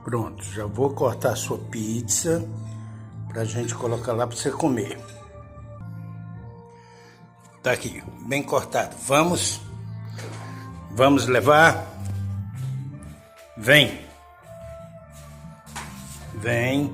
Pronto, já vou cortar a sua pizza pra gente colocar lá pra você comer. Tá aqui, bem cortado. Vamos levar? Vem.